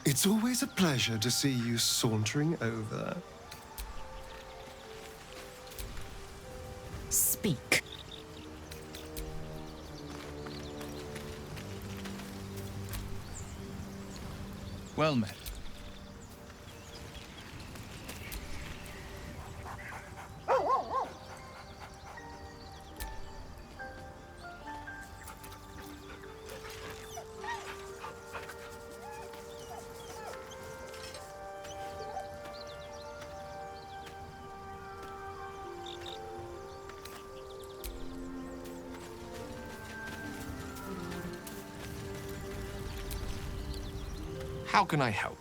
It's always a pleasure to see you sauntering over. Speak. Well met. How can I help?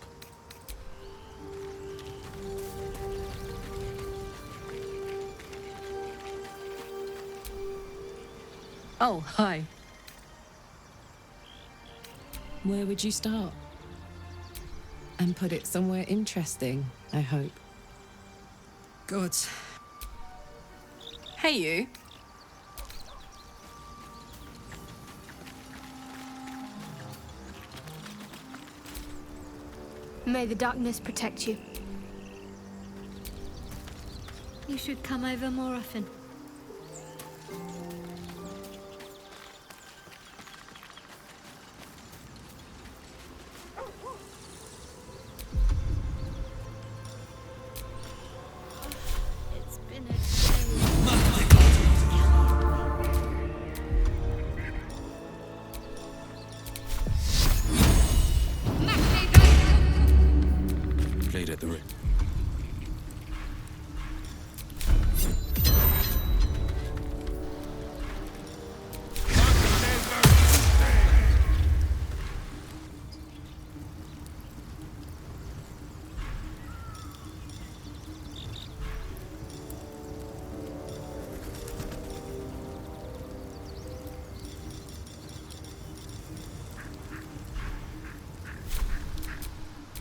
Oh, hi. Where would you start? And put it somewhere interesting, I hope. Good. Hey, you. May the darkness protect you. You should come over more often. It's been a Played at the ring.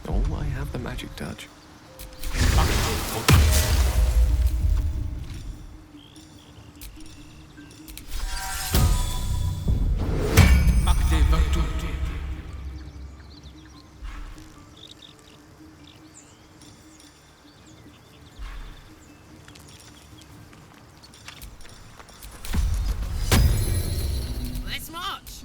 Oh, I have the magic touch. Let's march!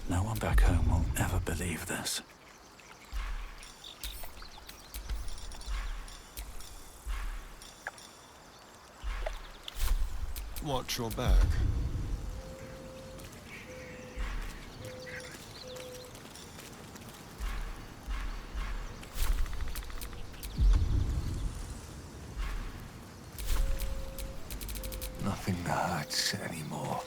No one back home will ever believe this. Watch your back. Nothing hurts anymore.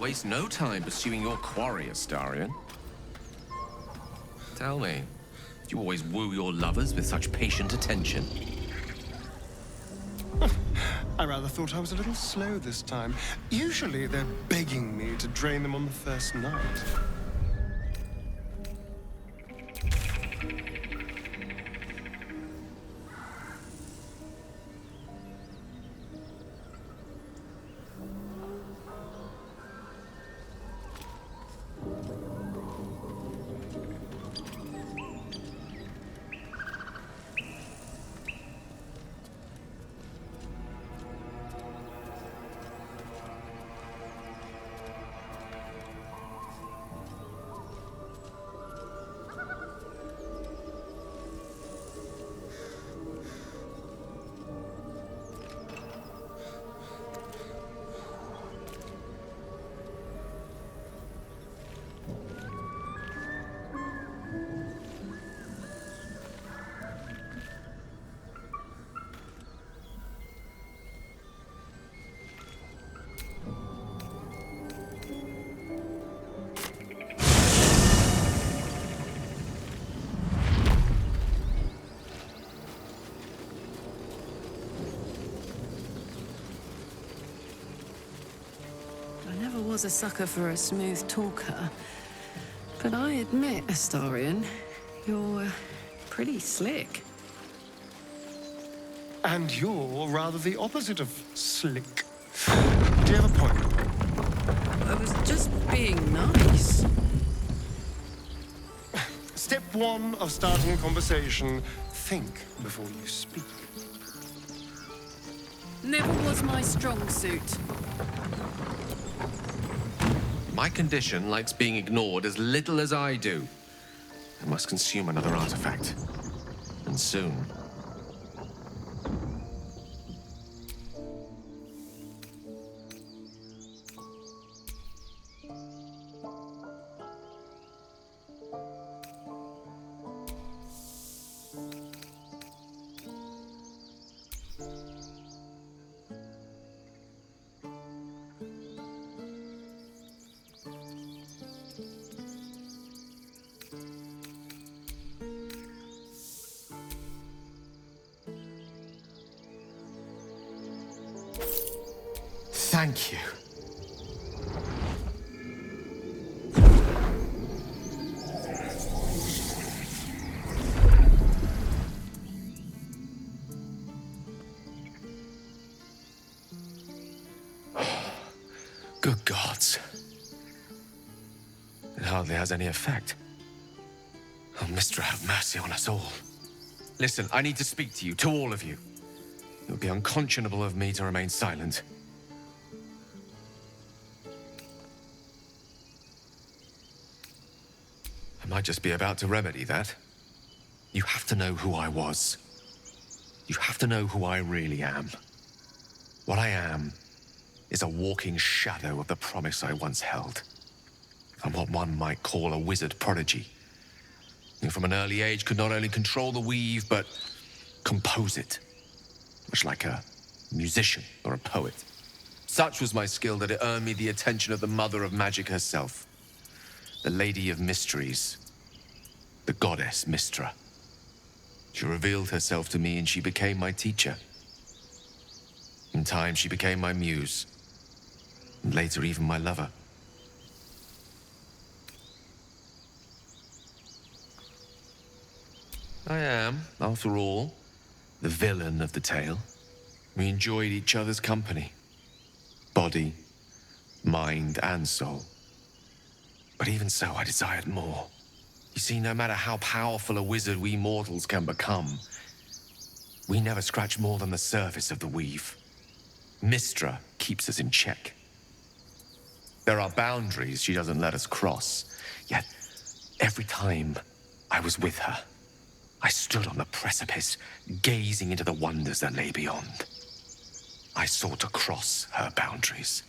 waste no time pursuing your quarry, Astarion. Tell me, do you always woo your lovers with such patient attention? I rather thought I was a little slow this time. Usually they're begging me to drain them on the first night. I never was a sucker for a smooth talker, but I admit, Astarion, you're pretty slick. And you're rather the opposite of slick. Do you have a point? I was just being nice. Step one of starting a conversation, think before you speak. Never was my strong suit. My condition likes being ignored as little as I do. I must consume another artifact. And soon. Thank you. Good gods. It hardly has any effect. Oh, Mistra, have mercy on us all. Listen, I need to speak to you, to all of you. It would be unconscionable of me to remain silent. I might just be about to remedy that. You have to know who I was. You have to know who I really am. What I am is a walking shadow of the promise I once held. I'm what one might call a wizard prodigy. Who from an early age could not only control the weave, but compose it. Much like a musician or a poet. Such was my skill that it earned me the attention of the mother of magic herself. The Lady of Mysteries. The goddess Mistra. She revealed herself to me and she became my teacher. In time, she became my muse. And later, even my lover. I am, after all, the villain of the tale. We enjoyed each other's company. Body, mind, and soul. But even so, I desired more. You see, no matter how powerful a wizard we mortals can become, we never scratch more than the surface of the weave. Mistra keeps us in check. There are boundaries she doesn't let us cross. Yet, every time I was with her, I stood on the precipice, gazing into the wonders that lay beyond. I sought to cross her boundaries.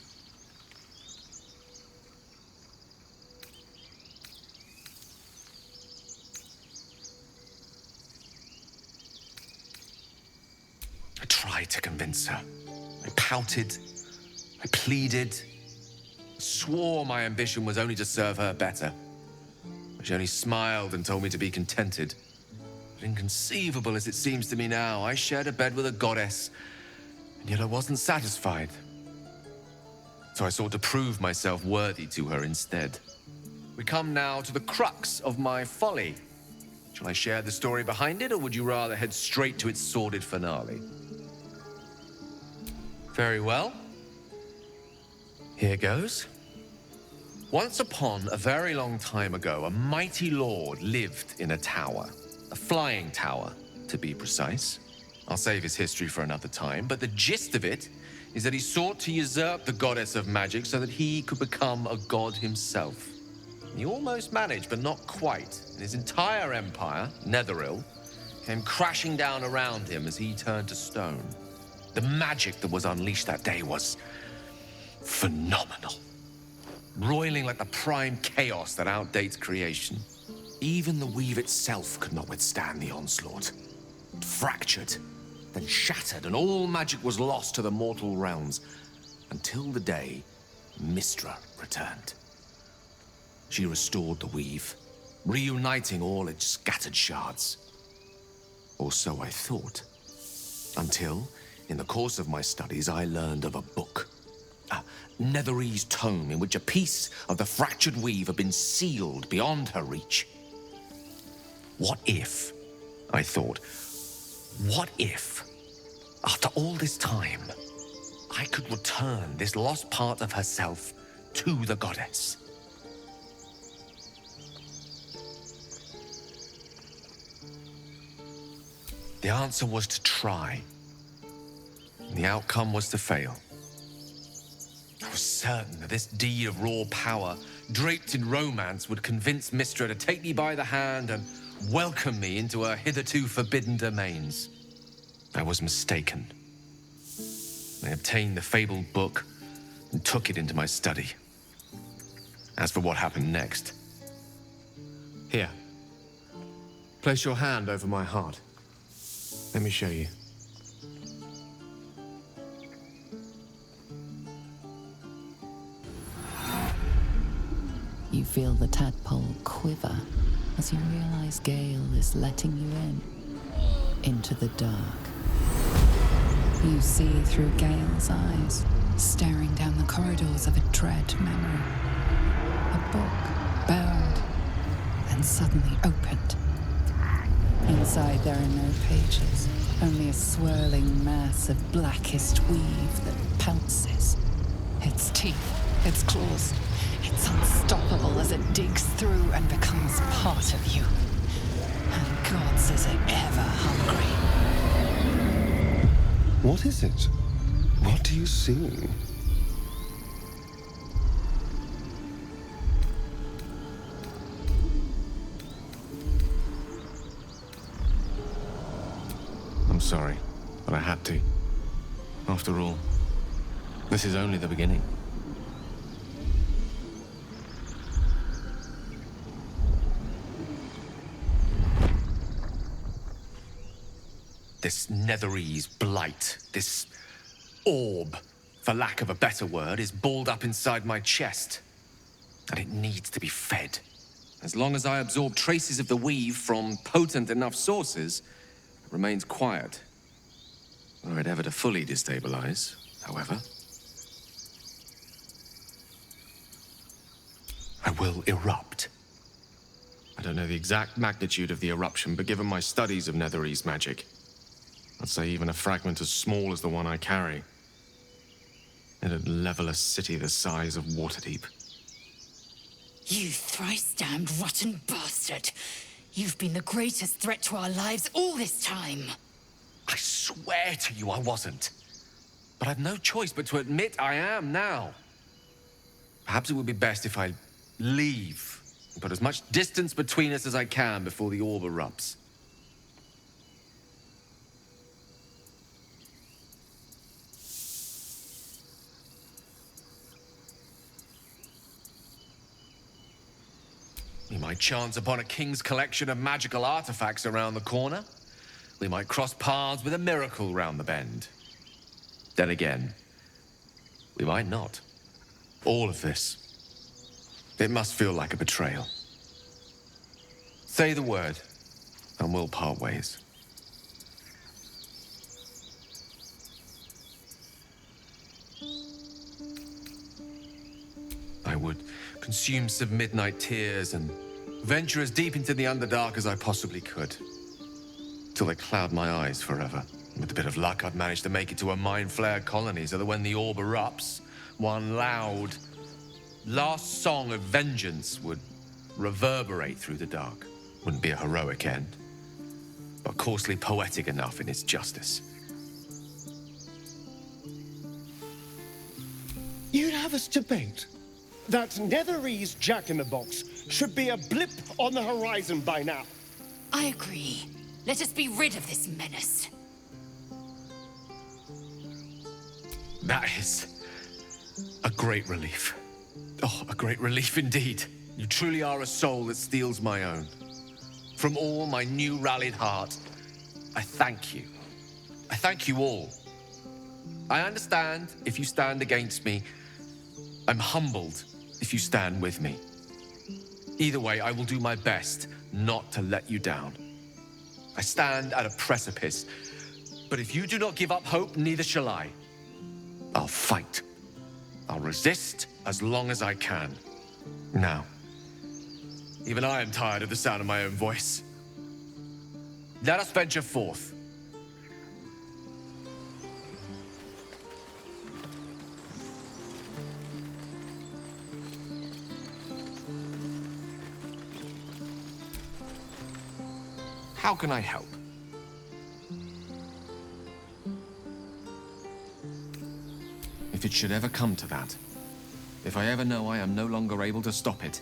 I tried to convince her. I pouted. I pleaded. Swore my ambition was only to serve her better. She only smiled and told me to be contented. But inconceivable as it seems to me now, I shared a bed with a goddess, and yet I wasn't satisfied. So I sought to prove myself worthy to her instead. We come now to the crux of my folly. Shall I share the story behind it, or would you rather head straight to its sordid finale? Very well. Here goes. Once upon a very long time ago, a mighty lord lived in a tower. A flying tower, to be precise. I'll save his history for another time, but the gist of it is that he sought to usurp the goddess of magic so that he could become a god himself. He almost managed, but not quite. And his entire empire, Netheril, came crashing down around him as he turned to stone. The magic that was unleashed that day was phenomenal. Roiling like the prime chaos that outdates creation. Even the weave itself could not withstand the onslaught. It fractured, then shattered, and all magic was lost to the mortal realms, until the day Mystra returned. She restored the weave, reuniting all its scattered shards. Or so I thought. Until, in the course of my studies, I learned of a book. A Netherese tome in which a piece of the fractured weave had been sealed beyond her reach. What if, I thought, what if, after all this time, I could return this lost part of herself to the goddess? The answer was to try. The outcome was to fail. I was certain that this deed of raw power, draped in romance, would convince Mystra to take me by the hand and welcome me into her hitherto forbidden domains. I was mistaken. I obtained the fabled book and took it into my study. As for what happened next... Here. Place your hand over my heart. Let me show you. You feel the tadpole quiver as you realize Gale is letting you into the dark. You see through Gale's eyes, staring down the corridors of a dread memory. A book bound and suddenly opened. Inside there are no pages, only a swirling mass of blackest weave that pounces. Its teeth, its claws, it's unstoppable as it digs through and becomes part of you. And gods, is it ever hungry. What is it? What do you see? I'm sorry, but I had to. After all, this is only the beginning. This Netherese blight, this orb, for lack of a better word, is balled up inside my chest. And it needs to be fed. As long as I absorb traces of the weave from potent enough sources, it remains quiet. Were it ever to fully destabilize, however, I will erupt. I don't know the exact magnitude of the eruption, but given my studies of Netherese magic, I'd say even a fragment as small as the one I carry, it'd level a city the size of Waterdeep. You thrice-damned rotten bastard! You've been the greatest threat to our lives all this time! I swear to you I wasn't. But I've no choice but to admit I am now. Perhaps it would be best if I leave and put as much distance between us as I can before the orb erupts. We might chance upon a king's collection of magical artifacts around the corner. We might cross paths with a miracle round the bend. Then again, we might not. All of this. It must feel like a betrayal. Say the word, and we'll part ways. I would consume some midnight tears and venture as deep into the Underdark as I possibly could. Till they cloud my eyes forever. With a bit of luck, I'd manage to make it to a Mind Flayer colony so that when the orb erupts, one loud, last song of vengeance would reverberate through the dark. Wouldn't be a heroic end, but coarsely poetic enough in its justice. You'd have us debate that Netherese Jack-in-the-Box should be a blip on the horizon by now. I agree. Let us be rid of this menace. That is a great relief. Oh, a great relief indeed. You truly are a soul that steals my own. From all my new rallied heart, I thank you. I thank you all. I understand if you stand against me. I'm humbled if you stand with me. Either way, I will do my best not to let you down. I stand at a precipice, but if you do not give up hope, neither shall I. I'll fight. I'll resist as long as I can. Now, even I am tired of the sound of my own voice. Let us venture forth. How can I help? If it should ever come to that, if I ever know I am no longer able to stop it,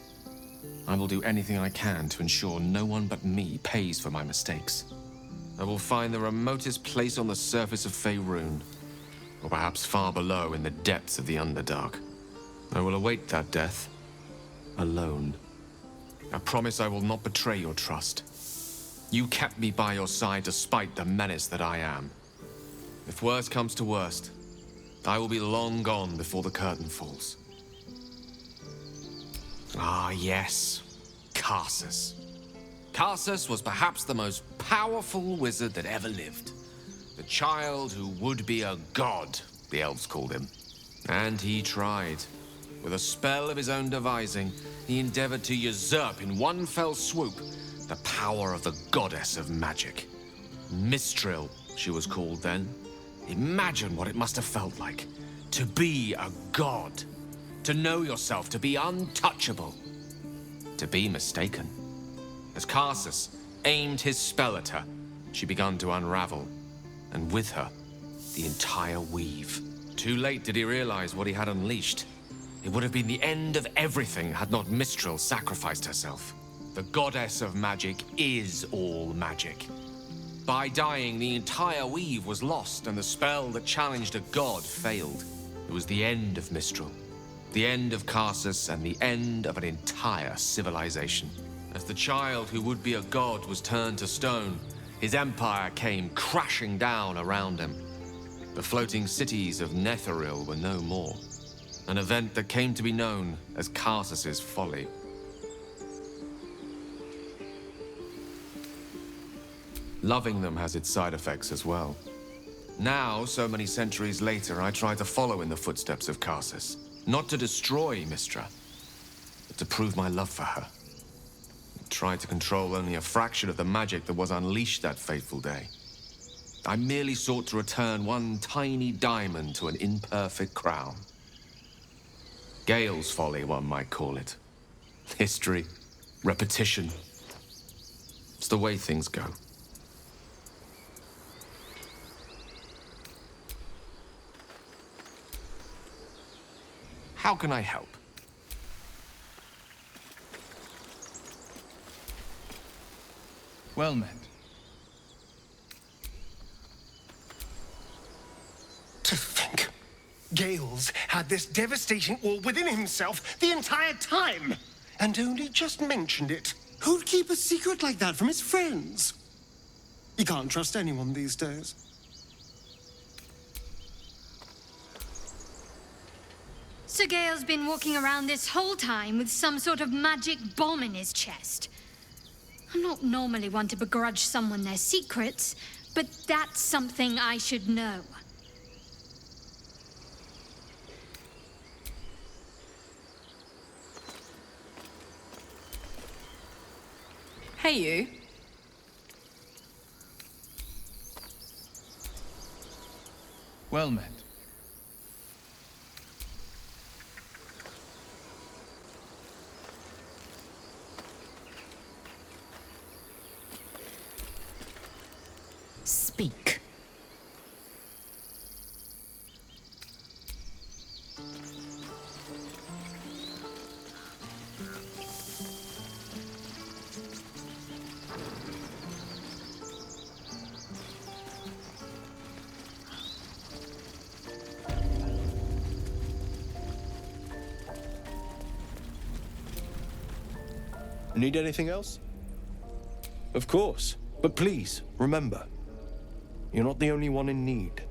I will do anything I can to ensure no one but me pays for my mistakes. I will find the remotest place on the surface of Faerun, or perhaps far below in the depths of the Underdark. I will await that death, alone. I promise I will not betray your trust. You kept me by your side despite the menace that I am. If worst comes to worst, I will be long gone before the curtain falls. Ah, yes. Karsus. Karsus was perhaps the most powerful wizard that ever lived. The child who would be a god, the elves called him. And he tried. With a spell of his own devising, he endeavored to usurp in one fell swoop the power of the goddess of magic. Mistral, she was called then. Imagine what it must have felt like to be a god. To know yourself, to be untouchable, to be mistaken. As Karsus aimed his spell at her, she began to unravel, and with her, the entire weave. Too late did he realize what he had unleashed. It would have been the end of everything had not Mistral sacrificed herself. The goddess of magic is all magic. By dying, the entire weave was lost, and the spell that challenged a god failed. It was the end of Mistral. The end of Karsus and the end of an entire civilization. As the child who would be a god was turned to stone, his empire came crashing down around him. The floating cities of Netheril were no more. An event that came to be known as Karsus's folly. Loving them has its side effects as well. Now, so many centuries later, I try to follow in the footsteps of Karsus. Not to destroy Mistra, but to prove my love for her. I tried to control only a fraction of the magic that was unleashed that fateful day. I merely sought to return one tiny diamond to an imperfect crown. Gale's folly, one might call it. History, repetition. It's the way things go. How can I help? Well met. To think, Gale's had this devastating orb within himself the entire time, and only just mentioned it. Who'd keep a secret like that from his friends? You can't trust anyone these days. Sir Gale's been walking around this whole time with some sort of magic bomb in his chest. I'm not normally one to begrudge someone their secrets, but that's something I should know. Hey, you. Well met. Speak. Need anything else? Of course. But please, remember, you're not the only one in need.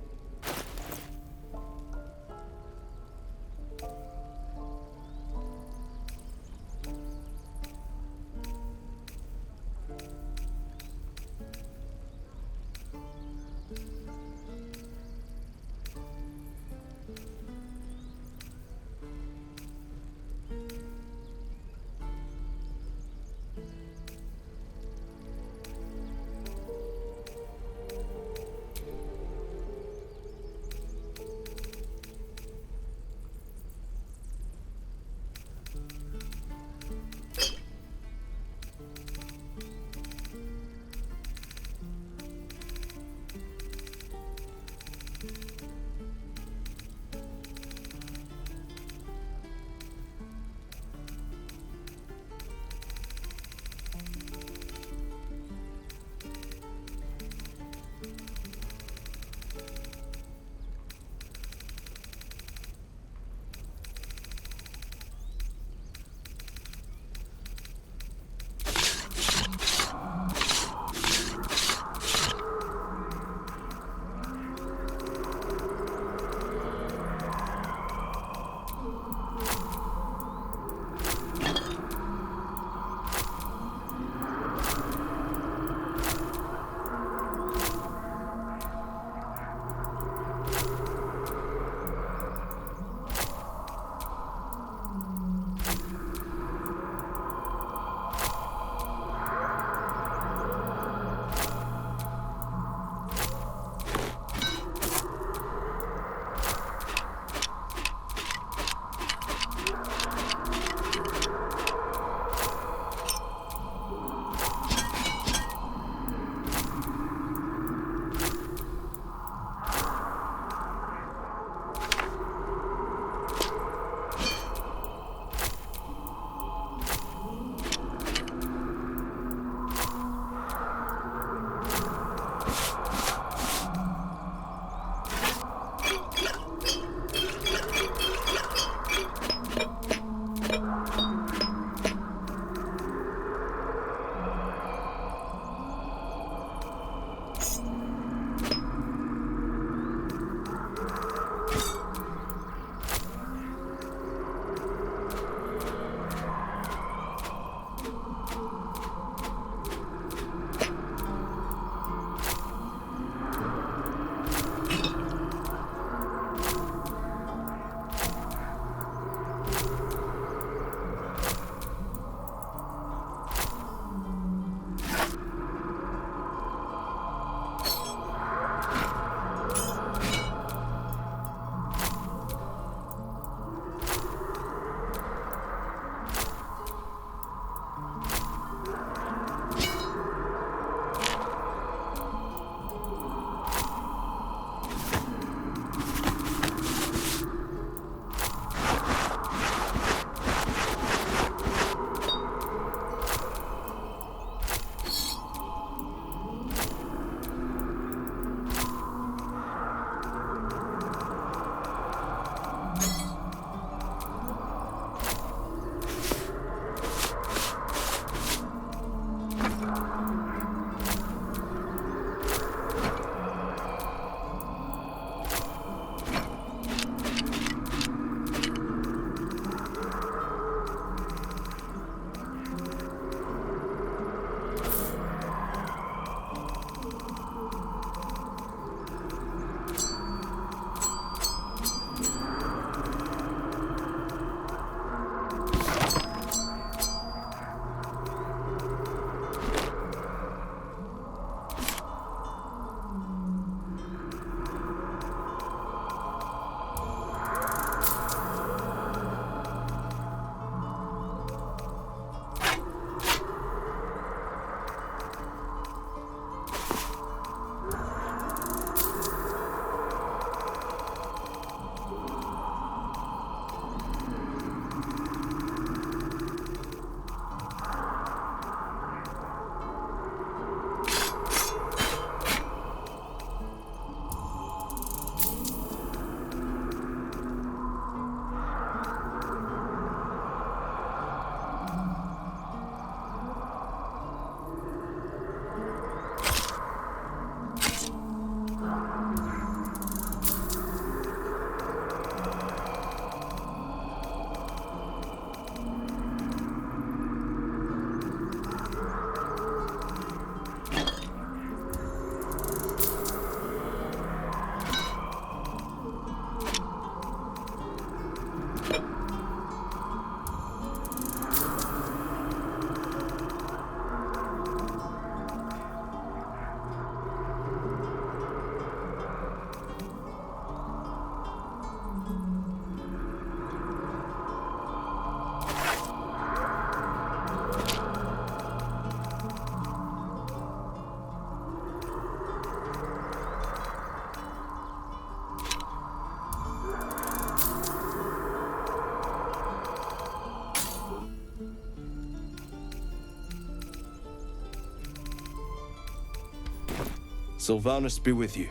Sylvanas be with you.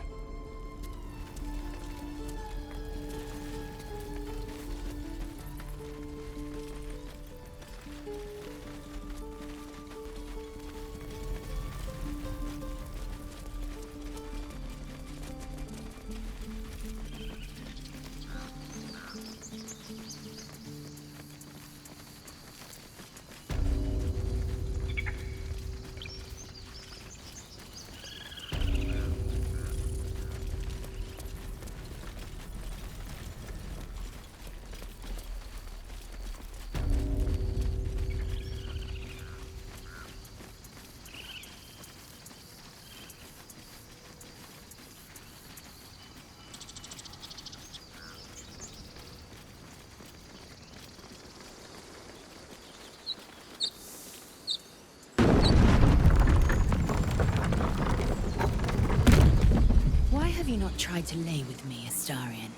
Why have you not tried to lay with me, Astarion?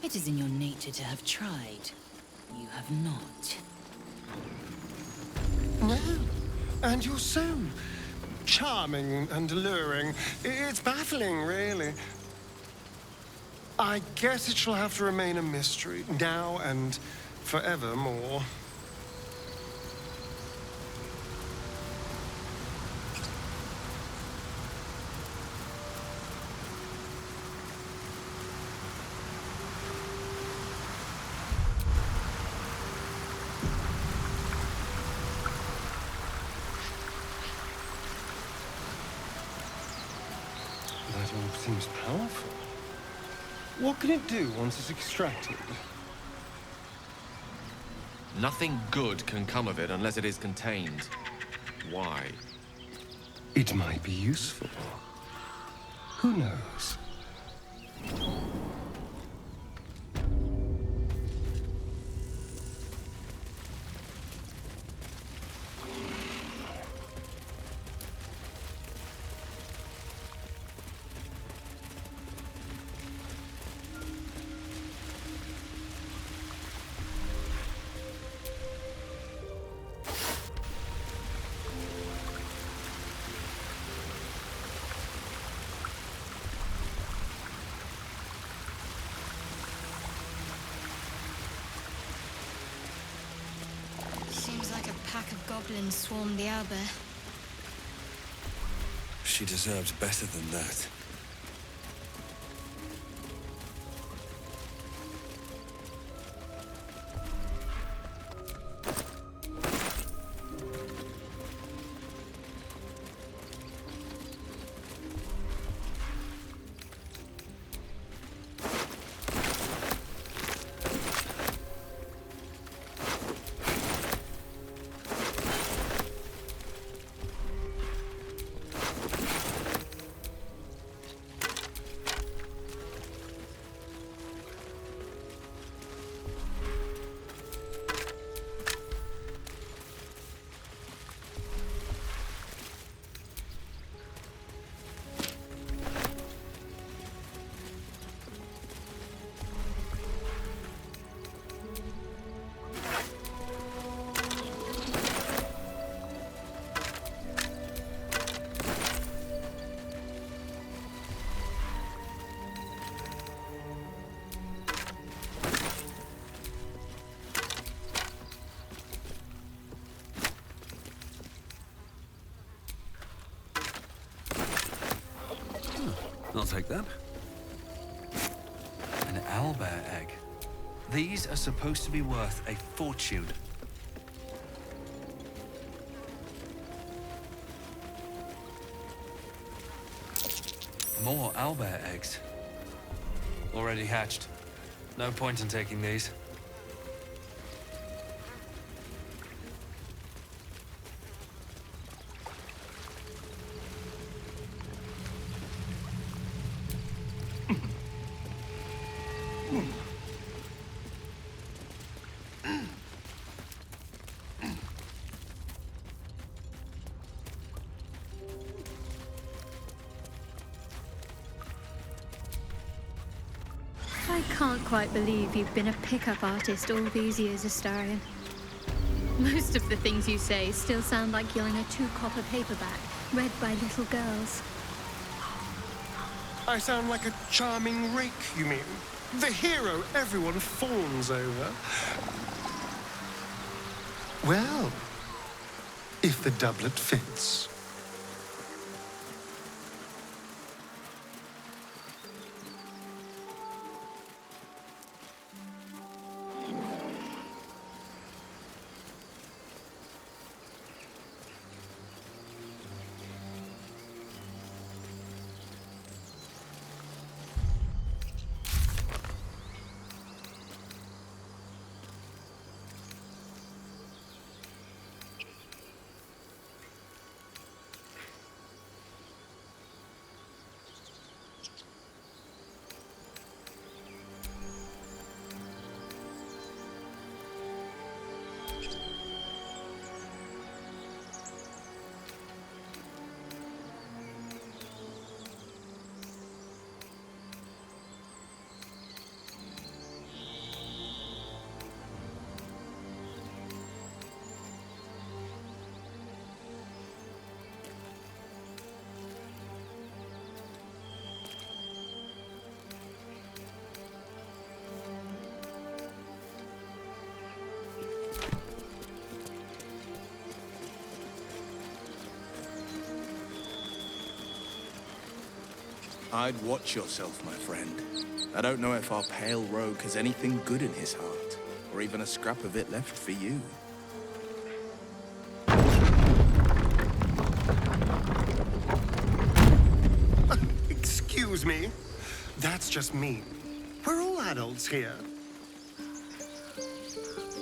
It is in your nature to have tried. You have not. No. And you're so charming and alluring. It's baffling, really. I guess it shall have to remain a mystery, now and forevermore. That all seems powerful. What can it do once it's extracted? Nothing good can come of it unless it is contained. Why? It might be useful. Who knows? Seems like a pack of goblins swarmed the owlbear. She deserves better than that. I'll take that. An owlbear egg. These are supposed to be worth a fortune. More owlbear eggs. Already hatched. No point in taking these. I can't quite believe you've been a pickup artist all these years, Astarion. Most of the things you say still sound like you're in a 2-copper paperback, read by little girls. I sound like a charming rake, you mean? The hero everyone fawns over. Well, if the doublet fits. I'd watch yourself, my friend. I don't know if our pale rogue has anything good in his heart, or even a scrap of it left for you. Excuse me. That's just mean. We're all adults here.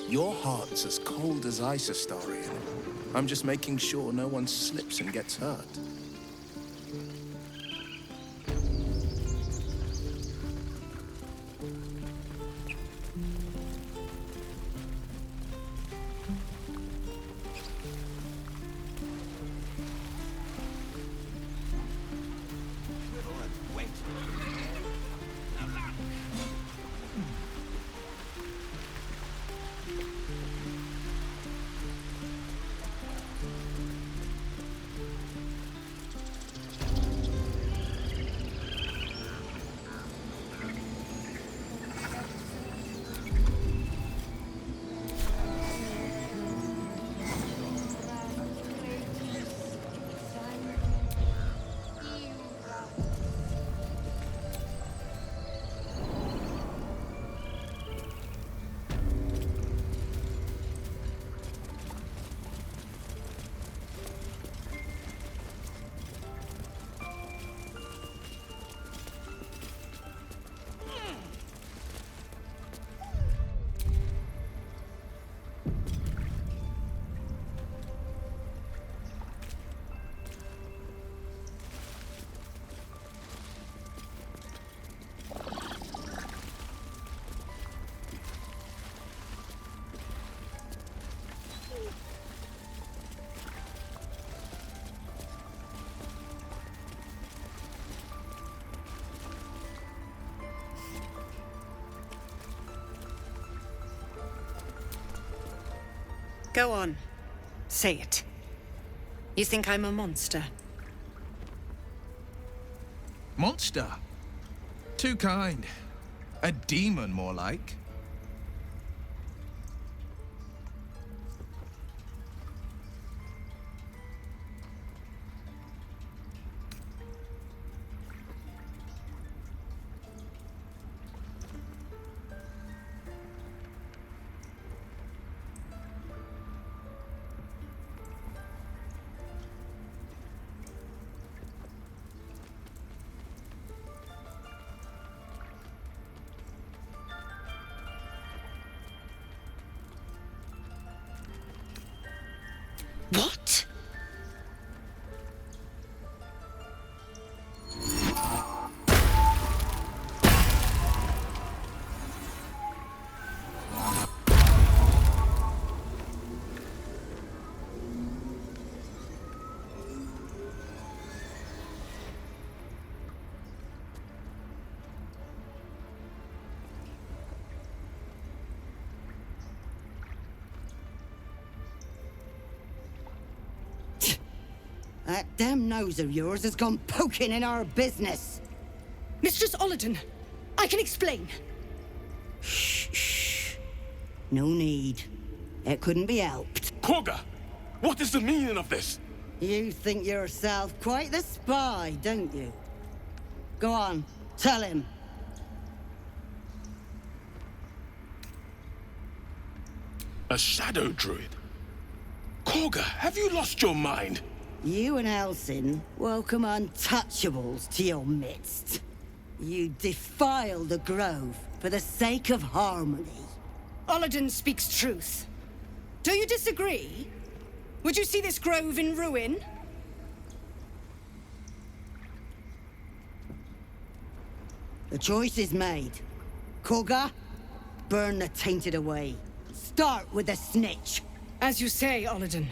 Your heart's as cold as ice, Astarion. I'm just making sure no one slips and gets hurt. Go on. Say it. You think I'm a monster? Monster? Too kind. A demon, more like. That damn nose of yours has gone poking in our business. Mistress Olladin, I can explain. Shh. No need. It couldn't be helped. Koga! What is the meaning of this? You think yourself quite the spy, don't you? Go on, tell him. A shadow druid? Koga, have you lost your mind? You and Elsin welcome untouchables to your midst. You defile the grove for the sake of harmony. Olladin speaks truth. Do you disagree? Would you see this grove in ruin? The choice is made. Koga, burn the tainted away. Start with the snitch. As you say, Olladin.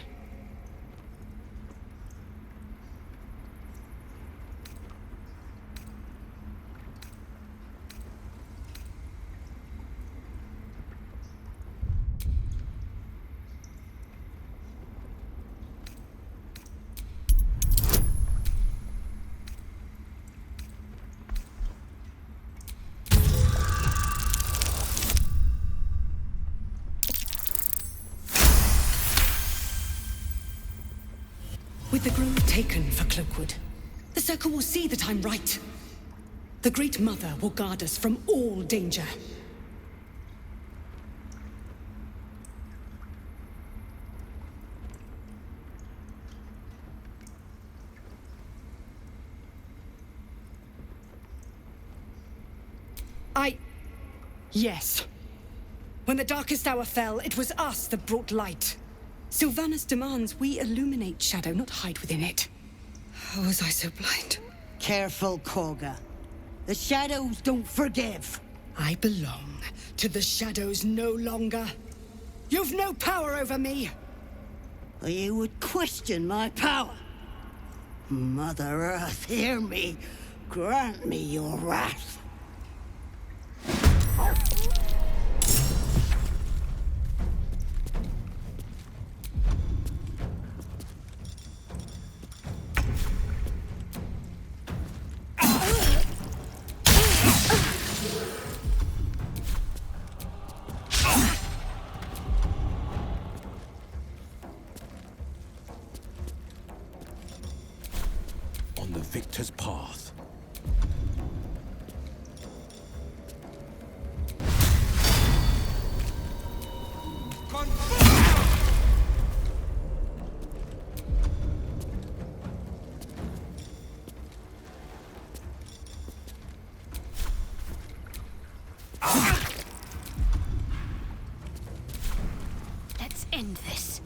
With the grove taken for Cloakwood, the Circle will see that I'm right. The Great Mother will guard us from all danger. Yes. When the darkest hour fell, it was us that brought light. Sylvanas demands we illuminate shadow, not hide within it. How was I so blind? Careful, Koga. The shadows don't forgive. I belong to the shadows no longer. You've no power over me. You would question my power. Mother Earth, hear me. Grant me your wrath. On the victor's path. Let's end this.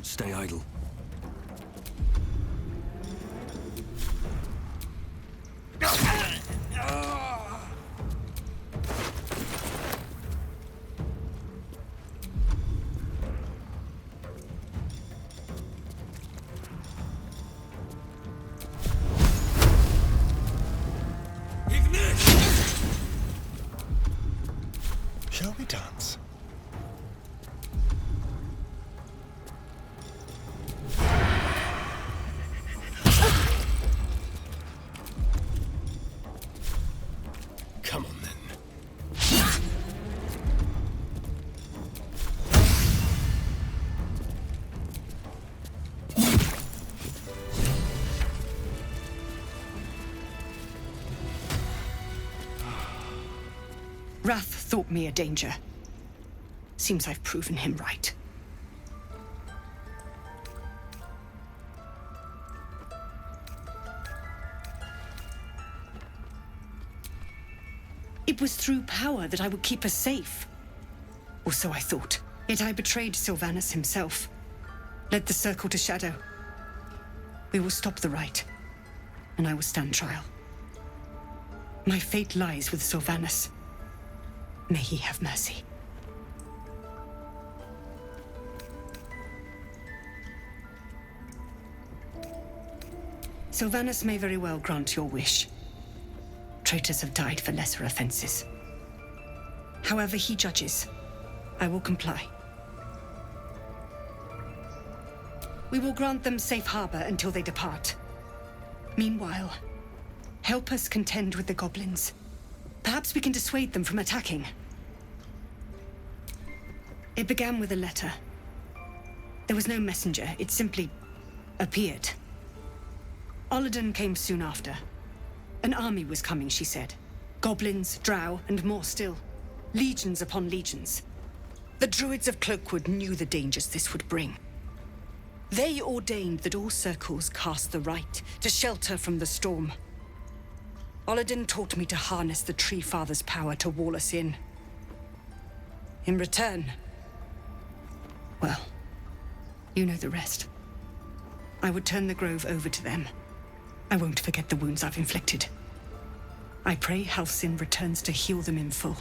Stay idle. Shall we dance? Come on then. Wrath thought me a danger. Seems I've proven him right. It was through power that I would keep us safe. Or so I thought. Yet I betrayed Sylvanus himself. Led the Circle to Shadow. We will stop the Rite, and I will stand trial. My fate lies with Sylvanus. May he have mercy. Sylvanus may very well grant your wish. Traitors have died for lesser offenses. However he judges, I will comply. We will grant them safe harbor until they depart. Meanwhile, help us contend with the goblins. Perhaps we can dissuade them from attacking. It began with a letter. There was no messenger, it simply appeared. Olladin came soon after. An army was coming, she said. Goblins, drow, and more still. Legions upon legions. The druids of Cloakwood knew the dangers this would bring. They ordained that all circles cast the Rite to shelter from the storm. Olladin taught me to harness the Tree Father's power to wall us in. In return, well, you know the rest. I would turn the grove over to them. I won't forget the wounds I've inflicted. I pray Halcyon returns to heal them in full.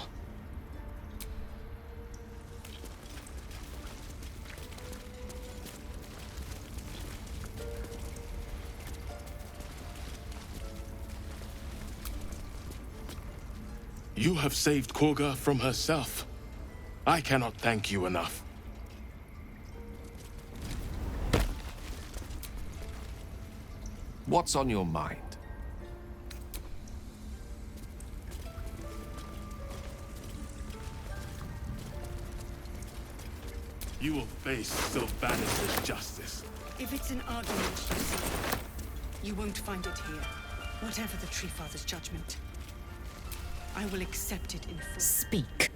You have saved Korga from herself. I cannot thank you enough. What's on your mind? You will face Sylvanus' justice. If it's an argument you seek, you won't find it here. Whatever the Tree Father's judgment, I will accept it in full. Speak.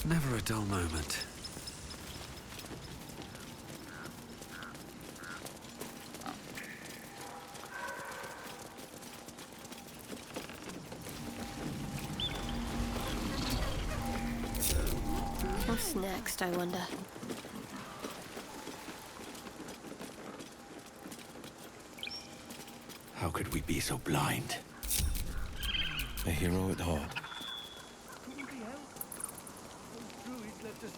Never a dull moment. What's next, I wonder? How could we be so blind? A hero at heart.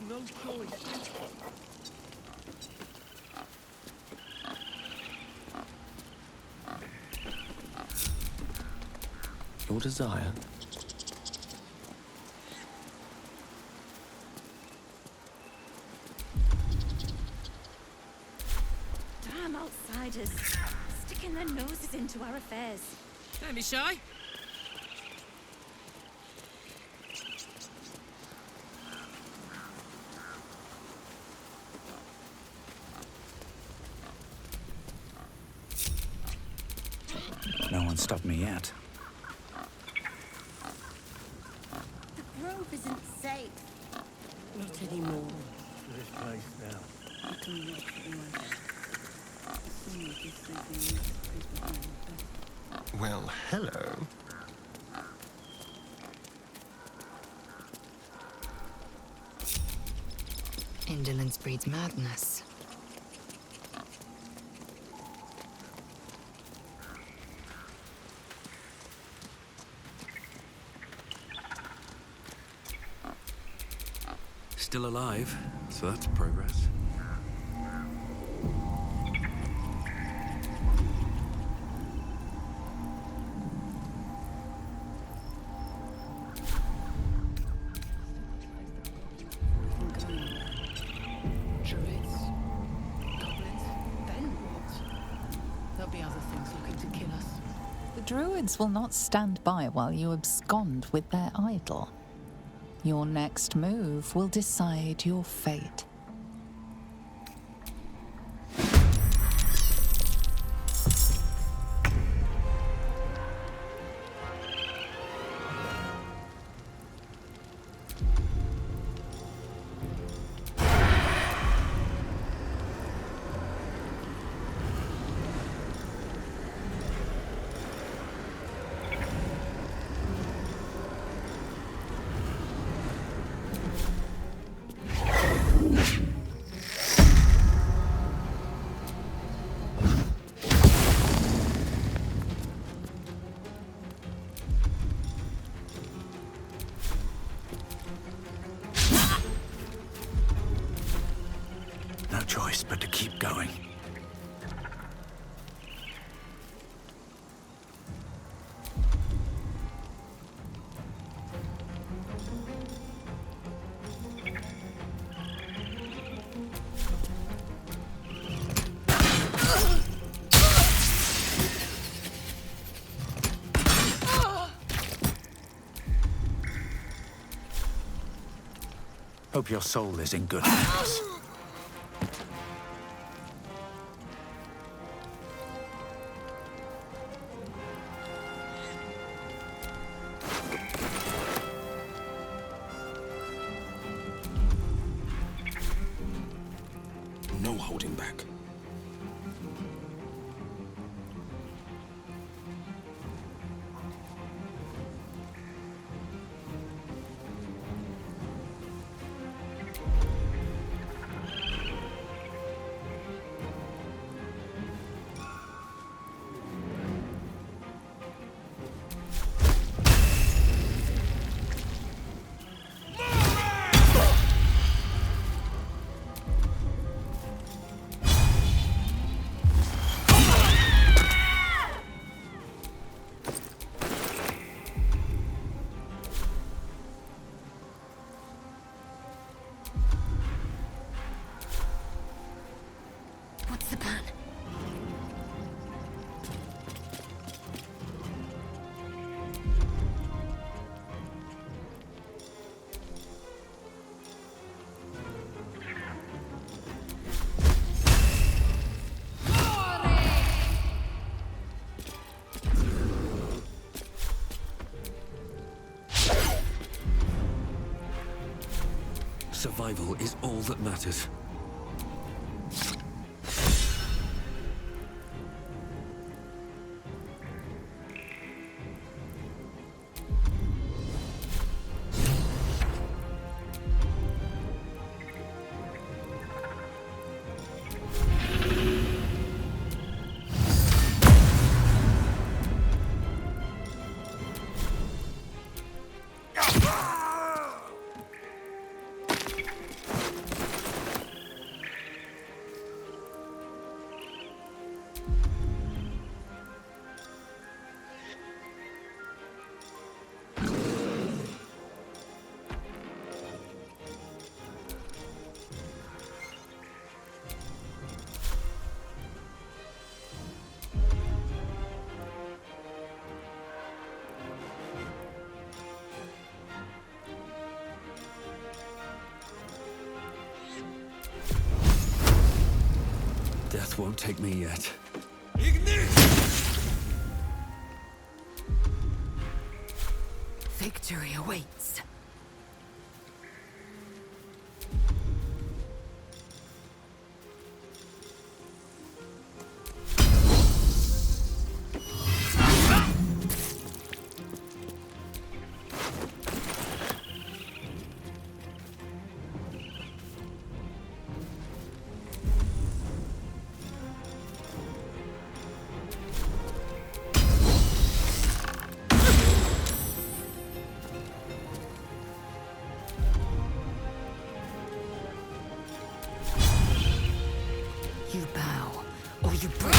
No choice. Your desire. Damn outsiders, sticking their noses into our affairs. Don't be shy. No one stopped me yet. The grove isn't safe. Not anymore. This place now. I can look at the weather. Well, hello. Indolence breeds madness. Still alive, so that's progress. The druids will not stand by while you abscond with their idol. Your next move will decide your fate. No choice but to keep going. Hope your soul is in good hands. No holding back. What's the plan? Survival is all that matters. Death won't take me yet. Victory awaits. You bow, or you break.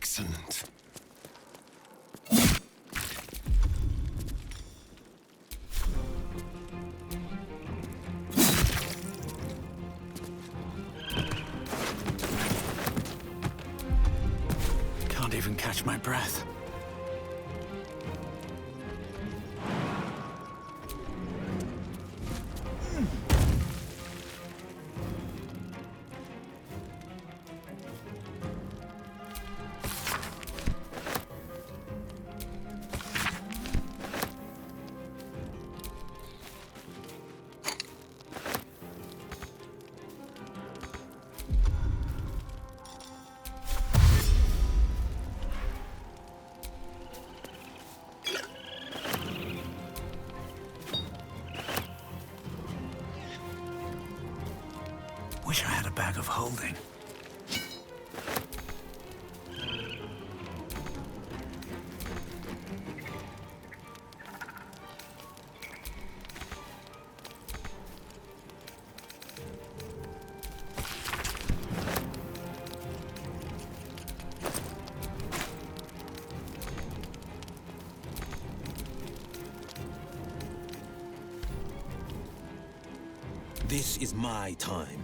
Excellent. Can't even catch my breath. Wish I had a bag of holding. This is my time.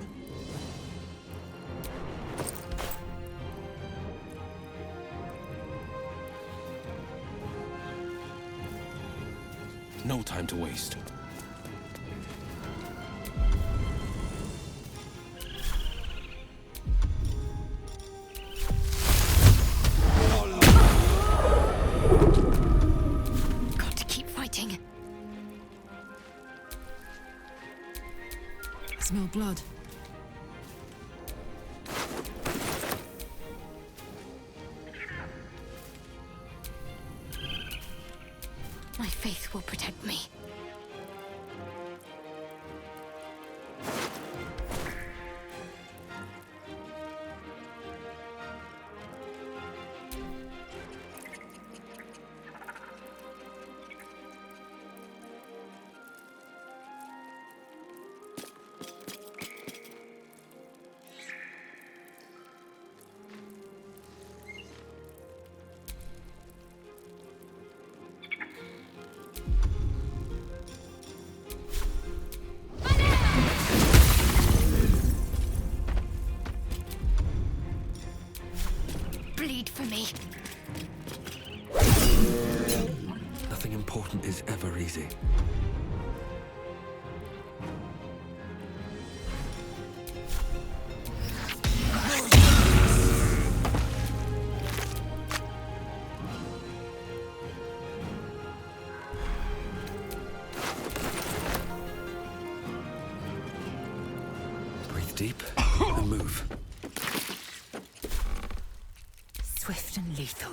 No time to waste. Got to keep fighting. I smell blood. My faith will protect me. Bleed for me. Nothing important is ever easy. Breathe deep and move. Swift and lethal.